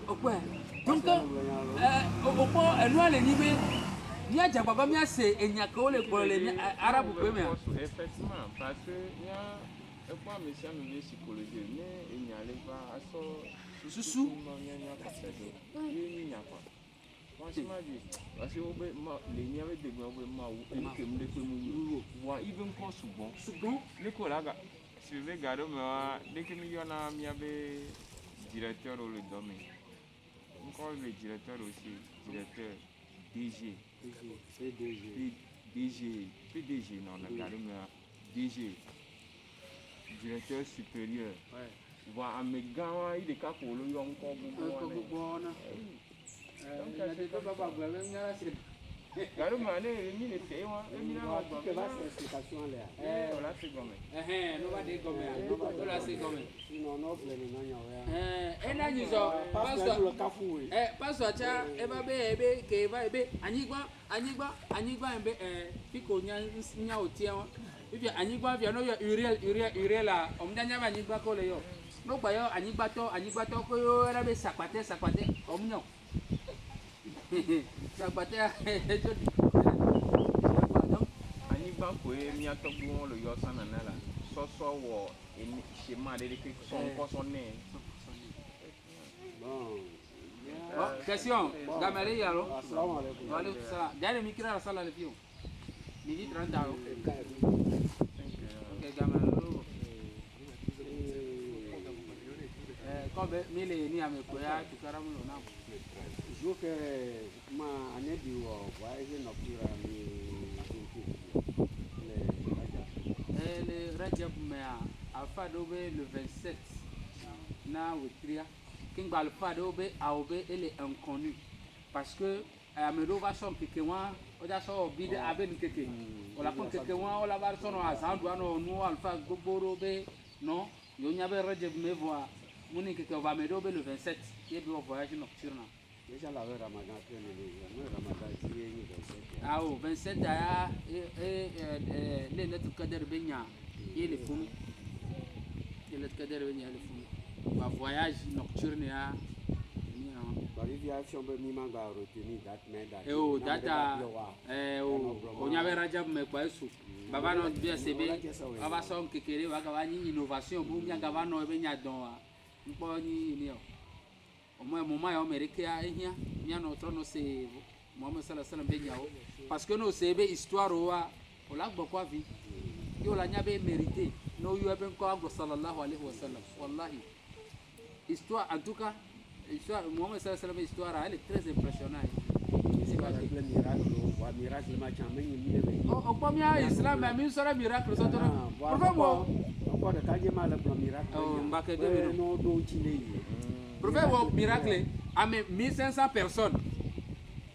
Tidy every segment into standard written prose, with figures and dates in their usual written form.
okwe donc opo enu ale ni be ni aja baba mi ase enyaka o le gboro le arabu pe me effectivement parce que ya epo amesi ami psychologie ne enyale va aso susu nya ka sedo ni nya kwa franchement dit parce que obe ma le nya be de gbo obe ma wo ke mu de pe mu wa even ko sugbon le ko la ga si ve gado me wa de ke mi yona mi abe directeur au le domaine encore le directeur aussi directeur DG PDG non le gado me DG directeur supérieur wa amegawa il est capable de yon ko bugo na garo mane mi le tewa mi na ba que va ser explicación le la se gome no va de gome no la se gome no no ple ni nanya ena nyizo pastor cha eba be ke eba ebe anyigba ebe piko nya otie wa ibi anyigba bia no yo uriel la omnyanya ba anyigba ko le yo no gba yo anyigba to ko yo era be sakpate omnyo sakpate ejo anyigba ko e mi atogbu won lo yo sanana la so wo eni se ma de ke so nko so ne question gamari yaro assalamu alaikum wa alaikum salam dare mi kira sala le fiyo ni di 30 dawo okay gamari kobe mile ni amekoya tukaramu lo na jo que ma anedi wo wa ese no kira mi le Rajab mea alpha dobe le 27 na wetria king alpha dobe aobe ele inconnu parce que amedo va son kekewa o da so bide aben keke o la kon kekewa o la bar sono azandu ano no alpha goboro be non yo nyabe Rajab me voa moni keke va medo be le 27 ye be voyage nocturne déjà la Ramadan no Ramadan qui est ni 27 ah o 27 aya le net kader benya ele fumi le kader benya le fumi va voyage nocturne ya ni non l'aviation be mi manga retenir date mais date o data o nyabe Rajab me kwa eso baba no bien sebe baba son kekere wa ka ni innovation bu nya ga ba no benya don npo ni o mo ya America ehia nya no tro no se Mohamed sallallahu alaihi wasallam benyao parce que no se be histoire wa o la gbo kwa vi yo la nya be mérité no yo be ko agbo sallallahu alaihi wasallam wallahi histoire en tout cas histoire Mohamed sallallahu alaihi wasallam histoire elle est très impressionnante c'est pas le miracle ma chama ni o ko mi islam mi sora miracle so to pourquoi encore de kaje ma le miracle mbake de no do chile Prophète miracle à 1500 personnes.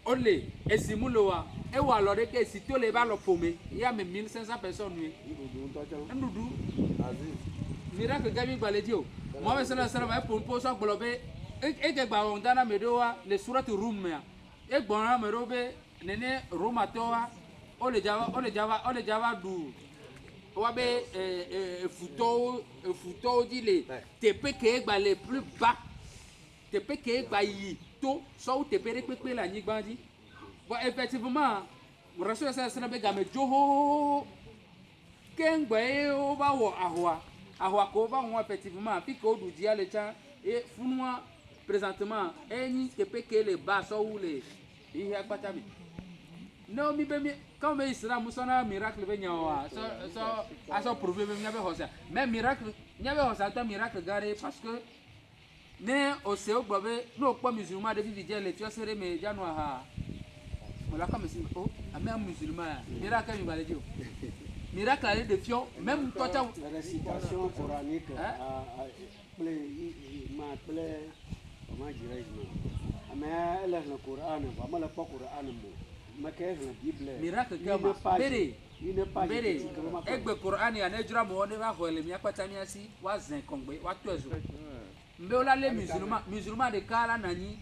Olé esimuloa e wa lore ke sito le ba lo pome ya 1500 personnes oui. Ndudu miracle gabi baledi o. Mohamed sallallahu alaihi wasallam e pompo so gbolobe e ke gba on dana medowa le suratu rum ya. E gbona merobe nene romatoa o le java du wa be futo di le tepe ke gba le plus bas tepe ke gba yi to so tepe re pepe la nyigba di bon effectivement rasul sallallahu alaihi wasallam ga me joho kengbe o ba wo ahwa ko ba won effectivement fi ko du di ale cha e funwa présentement eni tepe ke le ba so ou le ihe akpata mi no mi be mi comme islam musona miracle be nyawa so aso prouver be nyabe hosa même miracle nyabe hosa ta miracle gare parce que ne o se o gbobe no po musulman de vivre le tu sere me janu ha wala comme si o ame musulman miracle mi bale dio miracle ale de fion même toi ta la récitation coranique comment dirais-je mais le Coran va le Coran mo la Bible miracle kama bere egbe Coran ya nejura mo ne ba ho le mi apata mi asi wa zen kongbe wa to ezo mbe ola le musulman de kala nani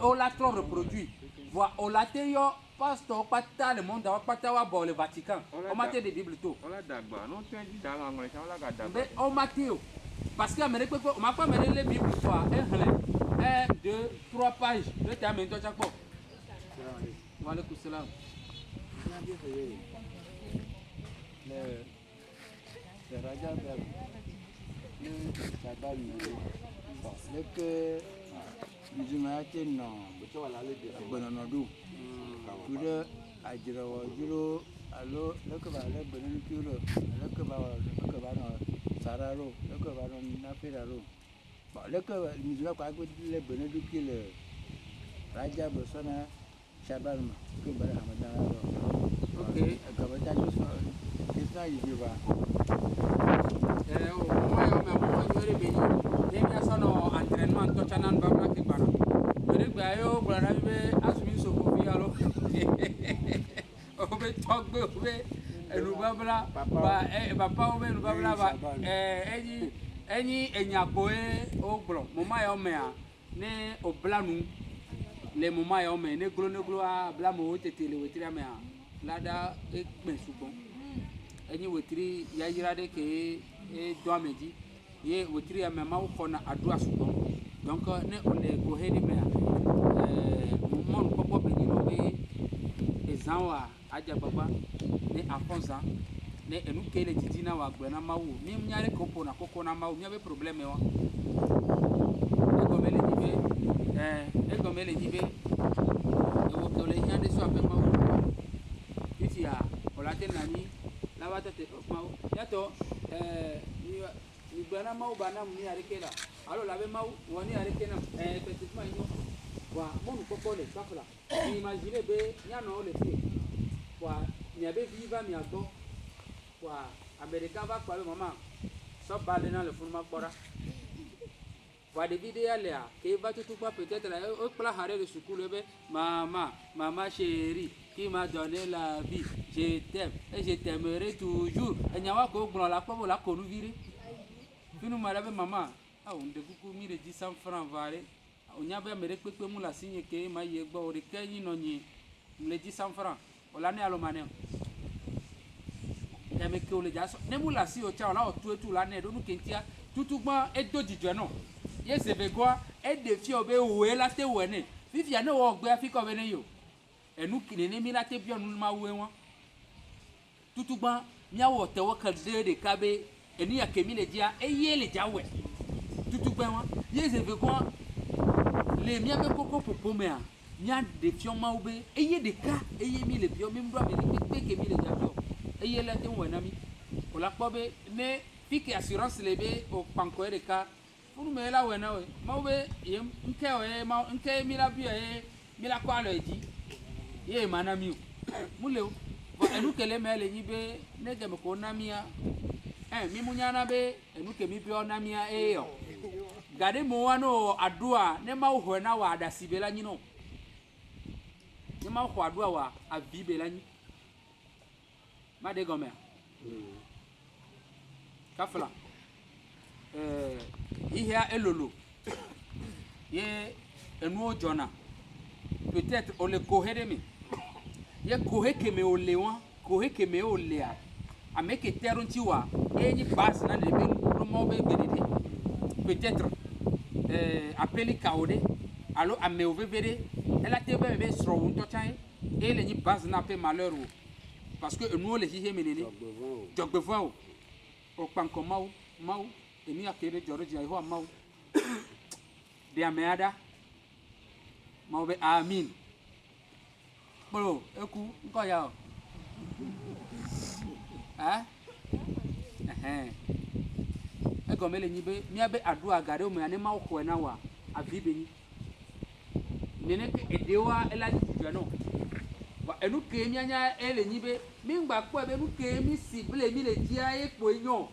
on l'a trop reproduit voilà on l'a te yo pasteur pata le monde wa pata wa bo le Vatican on mate de Bible to on la dagba no ten di dala ngore cha la ga dagba be o mate o parce que amérique pe o ma pas mener les bible quoi 1 2 3 pages le terme to chaque fois wa alaikum salam le raja bel le sabal le que Jumate no Bonodu Kuda Ajiro Juro Allo Lokabala Bonon Kuro Lokabano Sararo Lokabano Napiraro Loka Mizaka le Bonodu Killer Raja Bosona Shaban Kubara Hamadana. okay Kabata it's not you o ma yo me mo yore be ni ni aso no entraînement to chanan ba ma ke bara mere gba yo gbara be asumi so ko fi alo o be togbe o be enu babla ba papa o be enu babla ba eni enyapo o gbro mo ma yo me a ne o blanu le mo ma yo me ne glo a bla mo tete le wetira me a lada e gbe sugbon eni wetiri ya yira de ke e do ameji ye wetiri ya mama ko na adu asugbon donc ne on le ko hedi me mon popo be ni no be ezanwa aja baba ne afonza ne enu kele jiji na wa gbe na mawu mi nyare kopo na koko na mawu mi be problème wa egomele jibe ewo ko le nyande so ape mawu iti ya olate nani lava tete mau yato ni bana mau bana mi arekela alo lave mau woni arekena effectivement ino wa monu kokole safla ni imagine be nyano le fi wa ni abe viva mi agbo wa america va kwa mama so bale na le fun ma gbora wa de video ale a ke va tutu pa peut-être la o pla hare de sukulu be mama chérie qui m'a donné la vie, je t'aime et je t'aimerai toujours. Et nyawa ko gbon la pobo la ko nu vire. Finu marabe mama, ah on de kuku mi de 100 francs vare. On nyabe mere pepe mu la signe ke ma ye gbo o de kenyi no nyi. Le 100 francs. O la ne alo mane. Ya me ke o le jaso. Ne mu la si o cha la o tu etu la ne do nu kentia. Tutu gba e do jijo no. Ye se be kwa e de fi obe we la te we ne. Fifi ya no wo gbe afiko be ne yo. Enu kinene mi la te bion ma we won tutugba mi awo te wo kan de kabe enu ya kemi le dia eye le jawe tutugba won ye ze ve ko le mi abe koko popo me a mi a de fion ma ube eye de ka eye mi le bion mi ndo mi pe kemi le jabio eye la te won na mi o la po be ne pique assurance le be o panko de ka funu me la we na we ma ube ye nke o ma nke mi la bio mi la ko alo eji ye mana mi muleo enu kele mele nyibe nege me ko na mia mi munyana be enu ke mi bi ona mia yo gade mo wano adua ne ma ho na wa adasibela nyino ne ma ho adua wa abibela nyi ma de gome kafla ihia elolo ye enu ojona peut-être on le cohere mi ye kohe keme ole won kohe keme ole a make terun ti wa eni base na le be no mo be bedede peut-être appeli kaode allo ame ovevere ela te be sro won to chan e le ni base na pe malheur o parce que nous le hihe menene jogbefo o panko mau eni akere joro ji ho mau de ameada mau be amin bro eku nko ya o ego mele nyibe mi abe adua gare o me ani ma ko na wa abibe ni nene ke edewa ela ni no wa enu ke mi anya ele nyibe mi ngba po ebe enu ke mi sible mi le dia epo eyan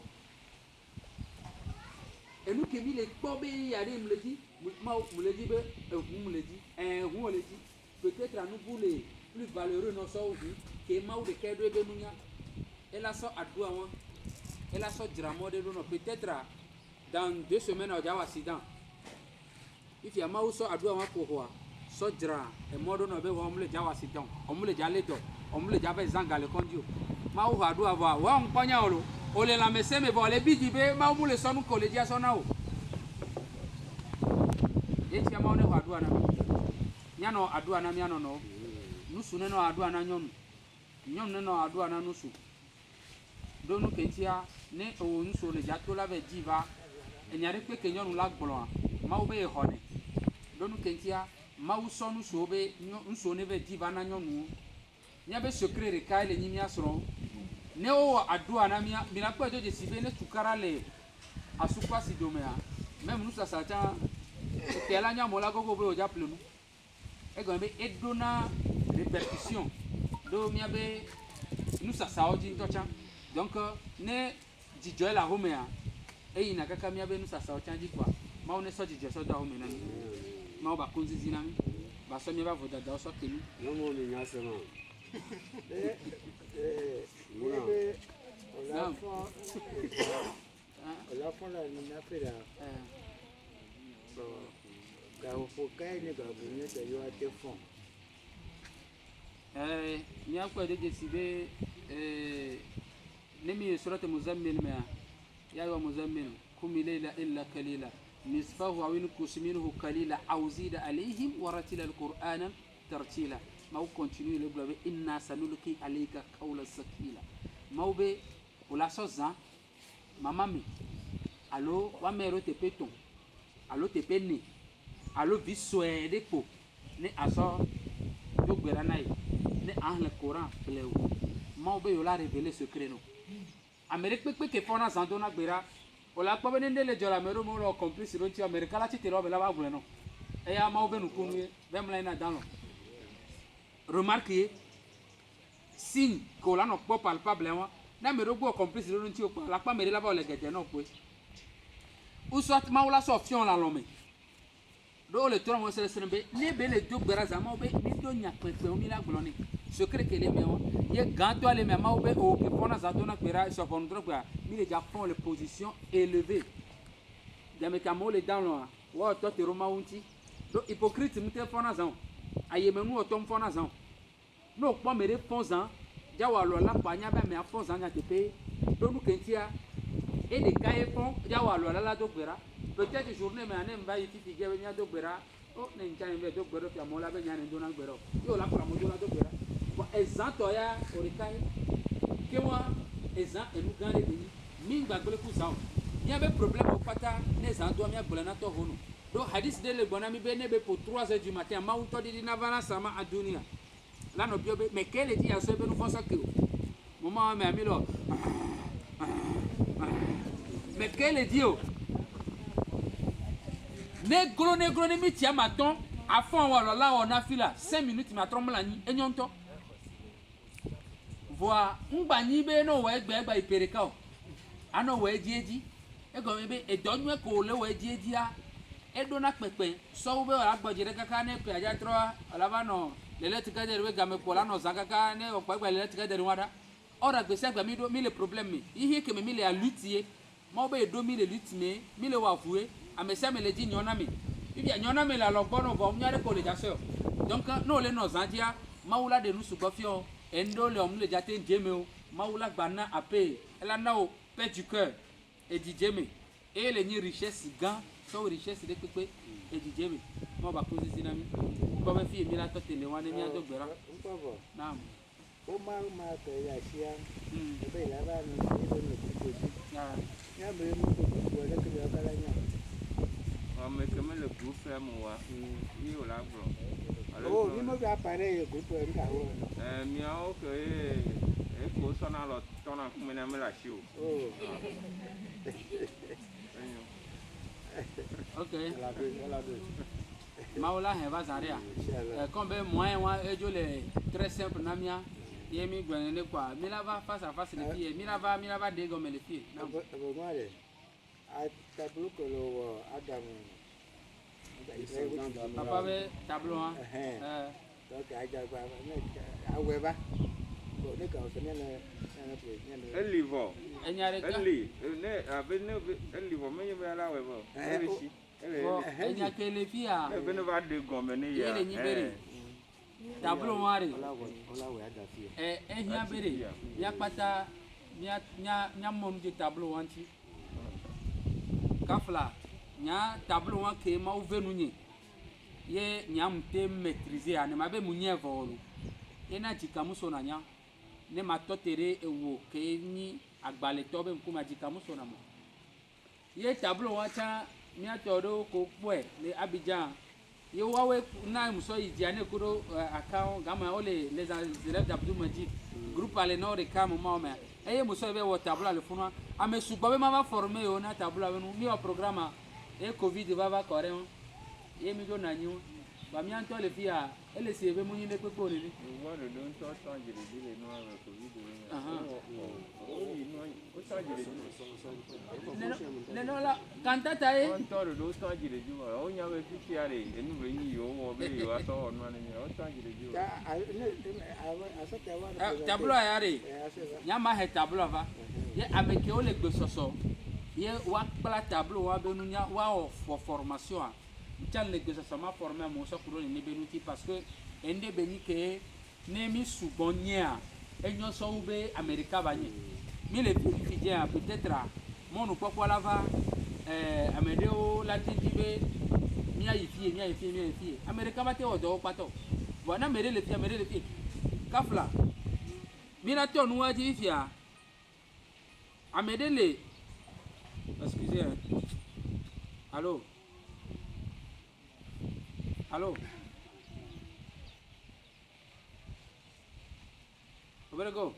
enu ke mi le po be yare mi le di ma mu le di be ehun mu le di ehun o le di peut-être anu boule plus valeureux no so ohu ke ma o de ke do ebe nunya ela so adua won ela so dramo de no peut-être dans 2 semaines o ja accident if ya ma o so adua won ko ho so dra e modo no be wo mule ja accident o mule ja ledo o mule ja be zangale kondio ma o adua wa nkonya oro o le lãmesẽ me vɔ le bi di be mawu mu le sɔnu ko le dzia sɔna o etia mawu ne xɔ aɖua na míanɔ aɖua na míanɔ nɔwo nusu ne nɔ aɖua na nyɔnu nyɔnu ne nɔ aɖua na nusu ɖo nu keŋtia ne owó nusu le dza to la va dzi va enya ɖe kpe ke nyɔnu la gblɔa mawu be exɔ nɛ ɖo nu keŋtia mawu sɔ nusuwo be nusuwo ne va dzi va na nyɔnuwo míabe secret ɖeka le nyi mía srɔ̃wo ne wowɔ aɖua na mía mina kpɔ edzo dzesi be ne tukara le asukpa si domea même nusasa tsã ekea la nyamɔ la gogo be wòdza ple nu egɔme be eɖona répercussion ɖo míabe nusasawo dzi ŋutɔ tsã donc ne dzidzɔe le ahomea eyina kaka míabe nusasawo tsã dzi kpoa mawu ne sɔ dzidzɔ sɔ do ahome na mí mawu ba ko ŋzizi na mí ba sɔ míabe vodadawo sɔ ke mí. nyɔnuwo le nya sema olafɔ la nina fe la gaƒoƒo kae ne gaƒo nye te yɔ ate fɔ míakpɔe ɖe dzesi be ne mi ye surate muzammil mea ya ayyuha muzammil qum layla illa qalila nisfahu aw inqus minhu qalila aw zid alayhim wa rattil alqur'ana tartila mawu continue le gblɔ be inna sanulqi alayka qawlan sakila mawu be wòle asɔ zã mama mi alo woame ɖo teƒe tɔ̃ alo teƒe ne alo vi sue ɖe kpo ne azɔ do gbe ɖa na ye ne ahlẽ koran kple o mawu be yewola révéler secret no ame ɖe kpekpe ke fɔna zã dona gbe ɖa wòle akpɔ be ne le dzɔ le ame ɖewo me wole complice ɖo ŋuti ame ɖeka la tsitre ɖe be la va gblɔe no eya mawu be nukunu ye be mlɔ yina dalɔ remarque ye signe ke wòle anɔ kpɔ palpable wa ne ame ɖewo gbɔ complice ɖo ŋuti o kpɔ le akpɔ ame ɖe la va wòle gede nɔ kpoe usɔt mawu la sɔ fiɔ le alɔ me ɖo wòle trɔ mo sesẽ be ne be le do gbe ɖa zã mawu be mi do nya kpekpewo mi la gblɔ ne secret ke le me wa ye gãtɔ le me mawu be o ke fɔna zã dona gbe ɖa sɔ ʋɔnudrɔ̃gbea mi le dza fɔn le position élevée game ke amewo le dalɔa wɔtɔ te ɖo mawu ŋuti ɖo hypocrite ŋutɛ fɔna zã o ayemenuwɔtɔ ŋu fɔna zã o ne wòkpɔ ame ɖe fɔ zã dza wɔ alɔ la kpo anya be amea fɔ zã nya teƒe ɖo nu keŋtia e ɖeka ye fɔ dza wɔ alɔ la do gbe ɖa peut-être journée mea ne mva yi fifi ge be míado gbe ɖa o ne ŋtsa ne be do gbe ɖo fia amewo la be nya ne dona gbe ɖa o ye wòle akplɔ amewo dona do gbe ɖa bon ezãtɔ ya o ɖeka ye ke wa ezã enu gã ɖe ɖenyi mi gbagble ku zã o míabe problème wo kpata ne zã doa míagblẽ na tɔxo no ɖo hadis ɖe le gbɔ na mi be ne be po 3 heures du matin mawu ŋutɔ ɖiɖi na va na sama adunia la nɔ biɔ be mɛ ke le dzi yasɔ be nufɔsɔ ke o moma wa mɛ ami lɔ mɛ ke le dzi o ne glo ne mi tia ma tɔn afɔn wɔ lɔ la wɔ na fi la 5 minutes ma trɔ mla nyi enyɔ ŋutɔ voa ŋgba nyi be ne wɔ egba ipere ka o anɔ wɔ edzi egɔme be edɔnyuɛ ko le wɔ edzia eɖona kpekpe sɔwo be wòle agbɔdzi ɖe kaka ne ƒea dza trɔ wòle va nɔ lele tike de be game kpɔ la nɔ zã kaka ne wòkpɔ egba lele tike de wa ɖa ɔra gbese agba mi ɖo mi le problème me yihi keme mi le lutte ye mawo be eɖo mi le lutte me mi le wɔ avue ame sia ame le dzi nyɔ na mi bibia nyɔ na mi le alɔ gbɔ no vɔ nyɔ ɖe ko le dza sɔ donc ne wòle nɔ zã dzia mawu la ɖe nu sugbɔ fiɔ enuɖewo le wɔm le dza te dze me o mawu la gba na ape ela na wo paix du cœur edidze me eye le nyi richesse gã sɔwo richesse ɖe kpekpe edidze me mawu ba ko sisi na mi kpɔ be fi mi la tɔ te le wa ne míado gbe ɖa naam woma ke ya sia ebe la va no ebe no kuku dzi nya be mu kuku ɖe ke ya kala nya ame ke me le groupe me wa mi wòle agblɔ o mi mo ga pa ɖe ye groupe nka wo miawo ke eko sɔna lɔ tɔna kume na me le asi o ok mawu la hɛn va zã ɖe ya comme be moyen wa edzo le très simple na mía ye mi gblɔ ne kɔa mi la va face à face le fi ye mi la va ɖe gɔme le fi ye ma ɖe tableau ke le wɔ adamu papa be tableau hã donc adzagba ne awɔe va ne ka ɔsɛ ne le eli vɔ enya ɖeka eli ne abe ne eli vɔ menye be ala wɔe vɔ ele si enya ke le fi ya ebe ne va ɖe gɔme ne ya ye le nyi be ɖe tableau hã ɖe wala wɔ ada fi ehiã be ɖe mía kpata nya mon di tableau wanti kafla nya tableau wan ke ma venu nye ye nyam te maîtriser ane ma be munye volu ena jikamuso na nya ne ma totere ewo ke ni agbale to be nkuma jikamuso na mo ye tableau wan cha mia todo ko poe le Abidjan ye wawe na muso idiane kuro account gama ole les élèves d'Abdou Majid groupe ale no de kam ma ma eye muso be wo tableau le funwa ame sugbo be mama formé o na tableau we mi o programme e covid va correct ye mi do na nyu ba mi anto le fia ele se be munyi le pepo ni wa do don to jere dire no wa covid o ta jere le no la cantata e on to do to jere ju o nya be fi are enu be ni yo wo be yo aso on ma ni o ta jere ju tableau yare nya ma he tableau va ye ameke o le gbe soso ye wa pla tableau wa be nu nya wa o formation Tiens les gars ça m'a formé à mon soeur ni benuti parce que ende beni ke ne mi subonia et nyo so ube America banye mi le fidien peut-être mon ou quoi la va amedeo la tidibe mi a yifie America ba te odo pato wana mere le fie kafla mi na to nu waji fia amedele excusez allô. Allô? Over go.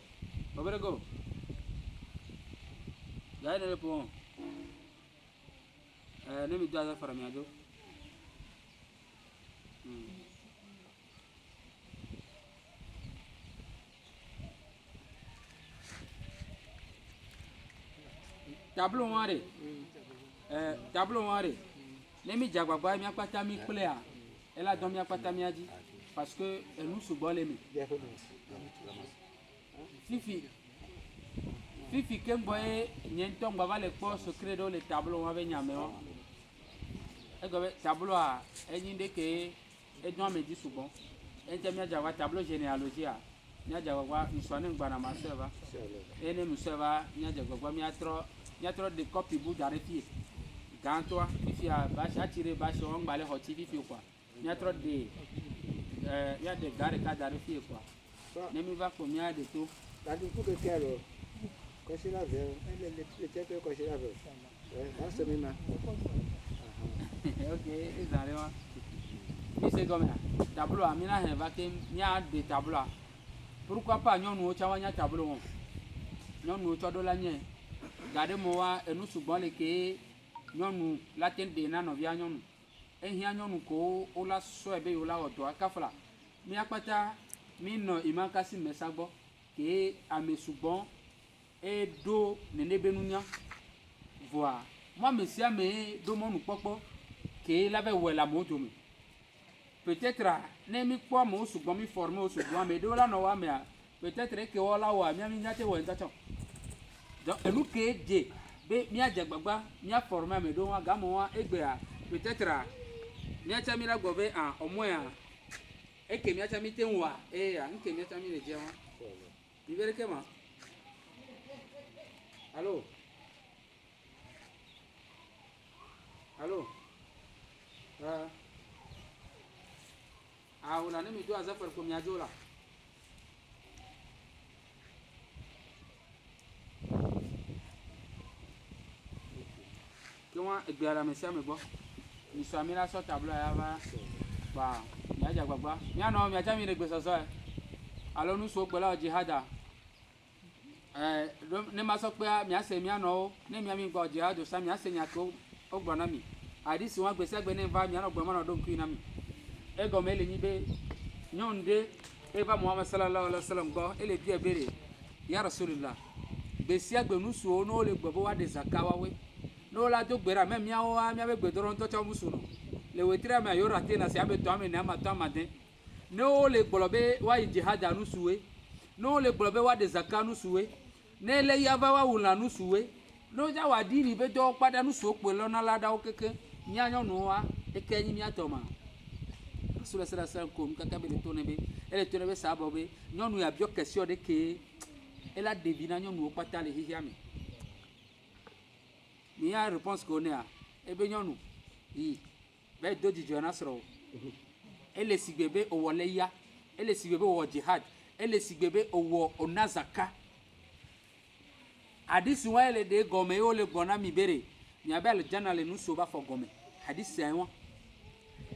Gars ne répond. Ne me dois faire miado. Tableau noir. Ne me jagwa mi apata mi clear. Elle a dormi à Patamiadi parce que elle nous soubole mais Fifi kemboye nyenton baba le po secret dans le tableau on avait nyameo e go tableau a enyinde ke e don me di souvent e je mi jawa tableau généalogie a nya jawa mi soane ngba ma serva e ne mi serva nya jawa mi atro de copy bu dare fie gantoa Fifi a ba attirer ba so ngba le hoti Fifi quoi il y a trop de il y a des gars qui arrivent quoi ne me va combien de tout la du coup que quel quand c'est la veille le tête quand c'est la veille ça c'est même ok ils arrivent mais c'est comme ça tableau amina he va que il y a des tableaux pourquoi pas nous au chawanya tableau nous au chodo la nye garder moi et nous souvent les que nous la tête de na novia nous ehia nyɔnu ko wola sɔ ebe wola wɔ dɔ akafla mi akpata mi nɔ imakasi mɛsa gbɔ ke ame sugbɔ edo nene be nunya voa mo ame sia ame do mɔnu kpɔkpɔ ke la bɛ wɔ la mo dome peut-être ne mi kpɔ amewo sugbɔ mi forme wo sugbɔ ame ɖewo la nɔ wɔ amea peut-être eke wɔ la wɔ mi nya te wɔ ŋutatsɔ donc enu ke dze be mia dze gbagba mia forme ame ɖewo wa game wa egbea peut-être miacha mi la gobe omoya eke miacha mi tenwa nke miacha mi le jewa mi vere kema allô ona ne mi do azafar ko miajola kiwa egbiara mesia megbo mi so mi la so tableau ya va ba mi aja gbagba mi ana mi aja mi le gbe soso alo nu so gbe la jihada ne ma so pe mi ase mi ana o ne mi gbo jihad sa mi ase nya ko o gbo na mi hadisi won gbese gbe ne va mi ana gbo ma na do nku na mi e go me le yin be nyonde e ba Muhammad sallallahu alaihi wasallam gbo ele bi ebere ya rasulullah gbese agbe nu so no le gbo bo wa de zakawa we no la do gbera me mia wa mia be gbedoro nto cha musuno le wetira me yo rate na se abe to ame na ma to amade no le gbolobe wa jihad anu suwe no le gbolobe wa de zakat anu suwe ne le yava wa wula anu suwe no ja wa dini be do pada anu so pe lona la da o keke nya nyo no wa e kenyi mi atoma rasul sallallahu alaihi wasallam ko mkaka be to nebe ele to nebe sabo be nyonu ya bio question de ke ela ɖevi na nyɔnuwo kpata le xexea me mi ya réponse ko nea ebe nyɔnu yi be do dzidzɔ na srɔ̃ ele sigbe be owɔ le ya ele sigbe be owɔ jihad ele sigbe be owɔ ona zaka hadisi wa ele de gɔme ye wole gblɔ na mi bere miabe alijanna le nuso va fɔ gɔme hadisi wa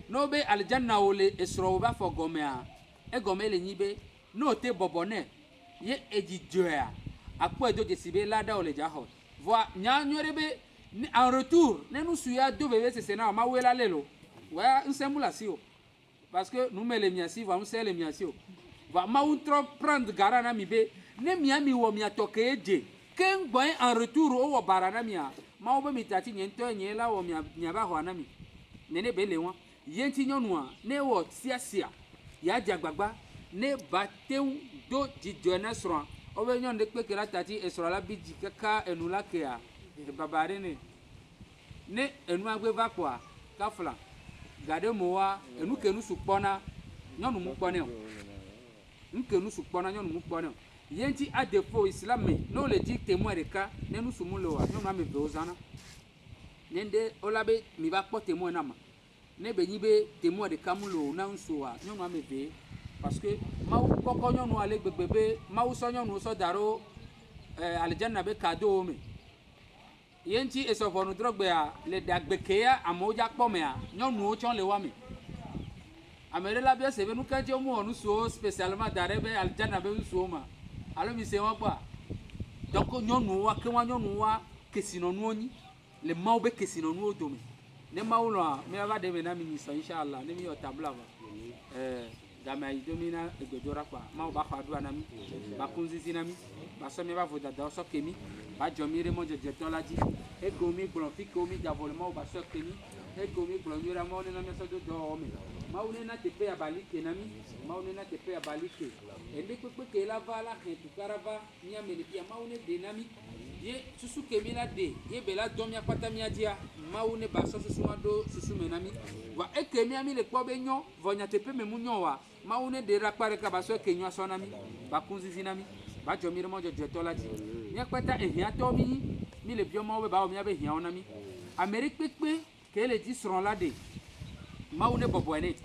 n'o be alijanna wo le esrɔ̃ wo va fɔ gɔmea egɔme le nyi be n'o te bɔbɔ nɛ ye edzidzɔa akpɔ edo dzesi be lada wo le dza xɔ vɔa nyanyɔ ɖe be en retour ne nusu ya do veve sese na ma wela le lo wa ŋusẽ mu le asi o parce que nume le mia si vɔa ŋusẽ le mia si o vɔa mawu trɔ prendre gara na mi be ne mia mi wɔ mia tɔ ke dze ke ŋgbɔe en retour o wɔ bara na mia mawu be mi tati nye ŋutɔ nye la wɔ mia va xɔa na mi nene be le wɔn ye ŋuti nyɔnua ne wɔ siasia ya dze agbagba ne ba teŋu do dzidzɔe na srɔ̃a wobe nyɔnu ɖe kpe ke la tati esrɔ̃ la bi dzi kaka enu la kea baba ɖe ne enua gbe va kɔa kafla gaɖe mo wa enu ke nusu kpɔna nyɔnu mu kpɔnɛ o nu ke nusu kpɔna nyɔnu mu kpɔnɛ o ye ŋuti adefo islam me ne wole dzi témoin ɖeka ne nusu mu le oa nyɔnu ame eve wo zãna ne ɖe wola be mi va kpɔ témoin na ma ne be nyi be témoin ɖeka mu le o na nusu oa nyɔnu ame eve parce que mawu kɔkɔ nyɔnu ale gbegbe be mawu sɔ nyɔnuwo sɔ da ɖo alijanna be kadowo me ye ŋuti esɔ ʋɔnudrɔ̃gbea le ɖagbe kea amewo dza kpɔ mea nyɔnuwo tsɔ le wa me ame ɖe la bia se be nu ka dzi womewɔ nusuwo spécialement da ɖe be alijanna be nusuwo ma alo mi se wɔn kpɔa donc nyɔnuwoa kewa nyɔnuwoa kesinɔnuwo nyi le mawu be kesinɔnuwo dome ne mawu lɔa miava ɖe me na mi nyisɔ inshallah ne mi yɔ tabla va game ayi do mi na egbedoɖa kpɔa mawu ba xɔ aɖua na mi ba ku ŋzizi na mi ba sɔ mi ba vo dadawo sɔ ke mi ba dzɔ mi ɖe mɔdzɔdzɔtɔ la dzi ego mi gblɔ fi ke wo mi da vɔ le mawu ba sɔ ke mi ego mi gblɔ nyuie ɖe mawu ne na miasɔ do dɔwɔwɔ me mawu ne na teƒe abali ke na mi mawu ne na teƒe abali ke ende kpekpe ke la va la xɛ tukara va mia me le fia mawu ne ɖe na mi ye susu ke mi la ɖe ye be la dɔ mia kpata mia dzia mawu ne ba sɔ susu ma ɖo susu me na mi wa eke mia mi le kpɔ be nyɔ vɔ nyateƒe me mu nyɔ wa mawu ne ɖe ɖa kpa ɖeka ba sɔ eke nyɔ sɔ na mi ba ku ŋzizi na mi ba dzɔ mi ɖe mɔdzɔdzɔtɔ la dzi mia kpata ehiãtɔwo mi le biɔ mawu be ba wɔ mia be hiãwo na mi ame ɖe kpekpe ke le dzi srɔ̃ la ɖe mawu ne bɔbɔe ne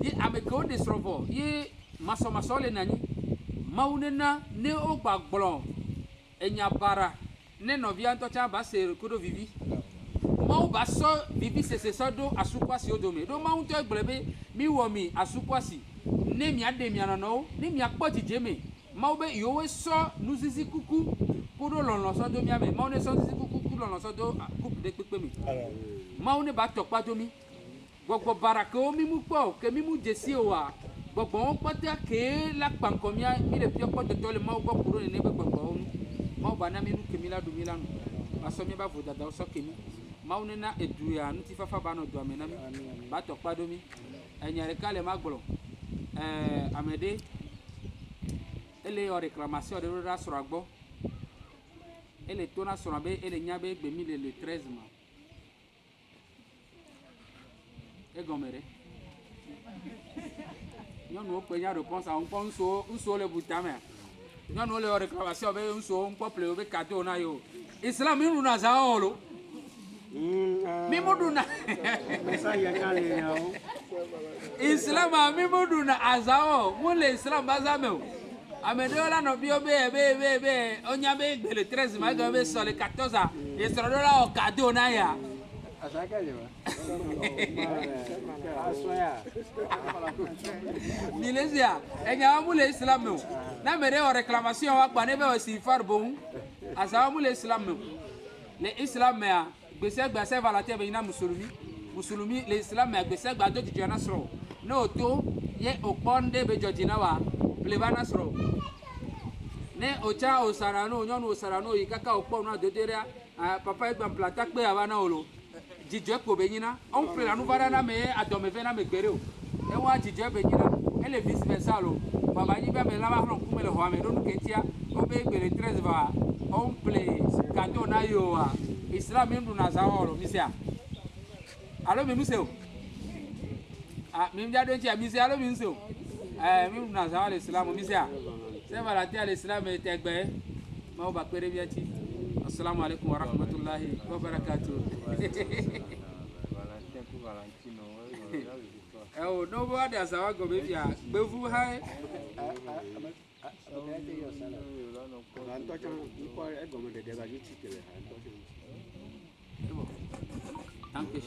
ye ame kewo ɖe srɔ̃ vɔ ye masɔmasɔ le na nyi mawu ne na ne wo gba gblɔ enya bara ne nɔvia ŋutɔ tsã ba se kuɖo vivi mawu ba sɔ vivi sese sɔ ɖo asukɔasiwo dome ɖo mawu ŋutɔ gblɔ be mi wɔ mi asukɔasi ne miaɖe mia nɔnɔwo ne miakpɔ dzidze me mawu be yewoe sɔ nuzizi kuku ku ɖo lɔlɔ sɔ do mia me mawu ne sɔ nuzizi kuku ku lɔlɔ sɔ do kuku ɖe kpekpe me mawu ne ba tɔkpa do mi gbɔgbɔ bara kewo mi mu kpɔ ke mi mu dzesi oa gbɔgbɔwo kpɔtɔ ke la kpankɔ mia mi le fiɔ kpɔtɔtɔ le mawu gbɔ ku ɖo nene be gbɔgbɔwo nu mawu ba na mi nu ke mi la ɖu mi la nu ba sɔ mi ba vo dadawo sɔ ke mi mawu ne na edu ya ŋutifafa ba nɔ dua me na mi ba tɔkpa do mi enya ɖeka le ma gblɔ ame ɖe ele yɔ réclamation ɖe ɖo ɖa srɔ̃a gbɔ ele to na srɔ̃a be ele nya be egbe mi le 13 ma egɔme ɖe nyɔnuwo kpe nya réponse awo ŋkpɔ ŋusuwo le buta mea nyɔnuwo le yɔ réclamation be ŋusuwo ŋkpɔ ple wo be kado na yo islam mi ɖuna zã wɔ lo mi mu ɖuna islam mi mu ɖuna azã wɔ mu le islam ba zã me o ame ɖewo la nɔ biɔ be wonya be gbe le 13 ma egɔme be sɔ le 14 esrɔ̃ ɖo la wɔ kado na ya milesia enya wa mu le islam me o na me ɖe wɔ réclamation wa gba ne be wɔ si far boŋu azã wa mu le islam me o le islam mea gbese gba se va la te be yina musulumi le islam mea gbese gba do dzidzɔ na srɔ̃ ne o to ye o kpɔ ŋɖe be dzɔdzi na wa ple va na srɔ̃ ne o tsa o sara no nyɔnu o sara no yi kaka o kpɔ nua dodo ɖea papa egba mpla takpe ava na o lo dzidzɔ ko be nyina ɔn ple la nu va ɖa na me ye adɔme ve na me gbe ɖe o ewa dzidzɔ be nyina ele vice versa lo baba nyi be ame la va hlɔ ŋkume le xɔa me ɖo nu ke ŋutia wo be gbe le 13 va ɔn ple kado na yi oa islam mi ɖuna zã wɔ lo mi sea alo mi nu se o mi ɖa ɖo ŋutia mi se alo mi nu se o mi ɖuna zã wɔ le islam mi sea C'est Valentin à l'islam et Tegbe. Ma va pérer bien ti. Assalamu alaikum wa rahmatullahi wa barakatuh. Oh, nobody has our go baby. Bevu hai. Thank you.